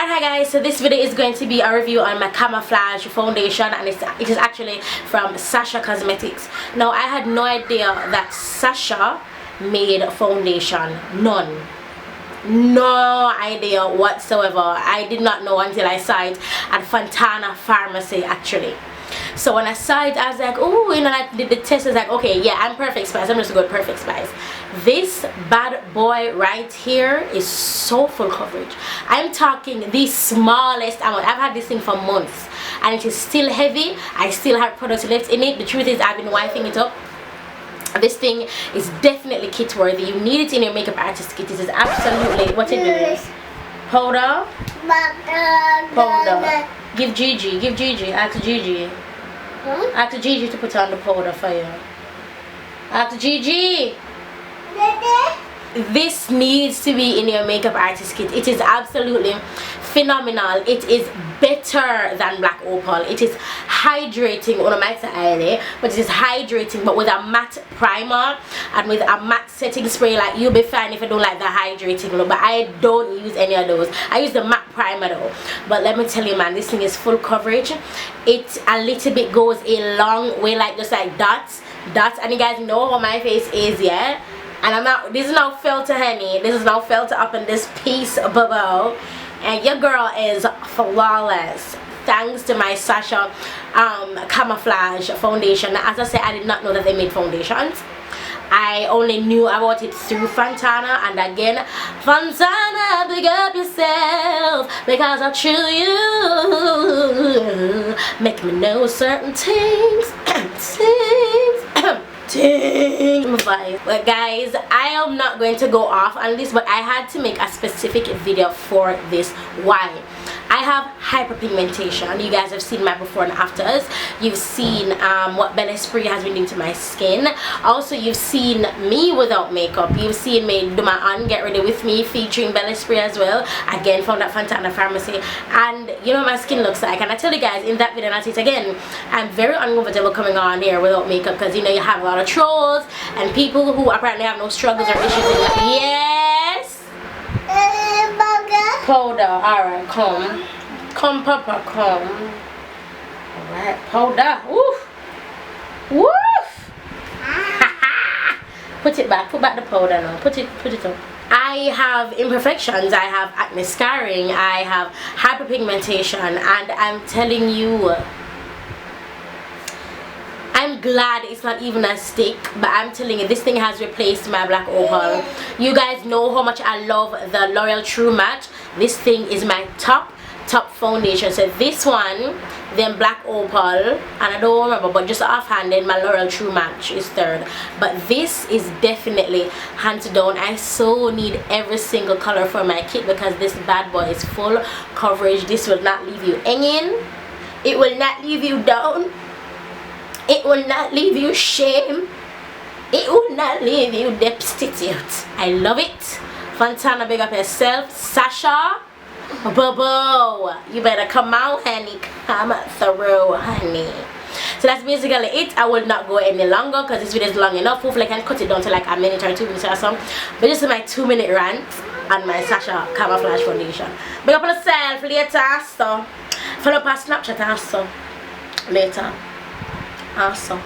And hi guys, so this video is going to be a review on my camouflage foundation, and it is actually from Sacha Cosmetics. Now I had no idea that Sacha made foundation. No idea whatsoever. I did not know until I saw it at Fontana Pharmacy actually. So when I saw it, I was like, oh, you know, I did the test. I was like, okay, yeah, I'm Perfect Spice. I'm just going to go Perfect Spice. This bad boy right here is so full coverage. I'm talking the smallest amount. I've had this thing for months and it is still heavy. I still have products left in it. The truth is, I've been wiping it up. This thing is definitely kit worthy. You need it in your makeup artist kit. This is absolutely what it is. Powder. Powder. Give Gigi. Ask Gigi. Ask Gigi to put on the powder for you. Ask Gigi. This needs to be in your makeup artist kit. It is absolutely phenomenal. It is better than Black Opal. It is hydrating, but it is hydrating, but with a matte primer and with a matte setting spray. Like, you'll be fine if you don't like the hydrating look, but I don't use any of those. I use the matte primer though. But let me tell you, man, this thing is full coverage. It a little bit goes a long way, like just like dots, and you guys know how my face is, yeah. And I'm not, this is now filter, honey. This is now filter up in this piece bubble. And your girl is flawless thanks to my Sacha camouflage foundation. As I said, I did not know that they made foundations. I only knew about it through Fontana, and again, Fontana, big up yourself, because I chew you, make me know certain things, But guys, I am not going to go off on this, but I had to make a specific video for this. Why? I have hyperpigmentation. You guys have seen my before and afters. You've seen what Bella Spray has been doing to my skin. Also, you've seen me without makeup. You've seen me do my on Get Ready With Me featuring Bella Spray as well. Again, found at Fontana Pharmacy. And you know what my skin looks like. And I tell you guys in that video, and I'll say it again, I'm very uncomfortable coming on here without makeup, because you know you have a lot of trolls and people who apparently have no struggles or issues in life. Yes. Powder, alright, come, Papa, come. Alright, powder, woof, woof. Put it back, put back the powder now, put it up. I have imperfections, I have acne scarring, I have hyperpigmentation, and I'm telling you, I'm glad it's not even a stick, but I'm telling you, this thing has replaced my Black Opal. You guys know how much I love the L'Oreal True Match. This thing is my top foundation. So this one, then Black Opal, and I don't remember, but just offhanded, my L'Oreal True Match is third. But this is definitely hands down. I so need every single color for my kit, because this bad boy is full coverage. This will not leave you hanging. It will not leave you down. It will not leave you shame. It will not leave you destitute. I love it. Fontana, big up yourself. Sacha, Bobo, you better come out, honey. Come through, honey. So that's basically it. I will not go any longer because this video is long enough. Hopefully I can cut it down to like a minute or 2 minutes or something. But this is my 2-minute rant on my Sacha camouflage foundation. Big up on yourself later. So follow up our Snapchat also later. Awesome.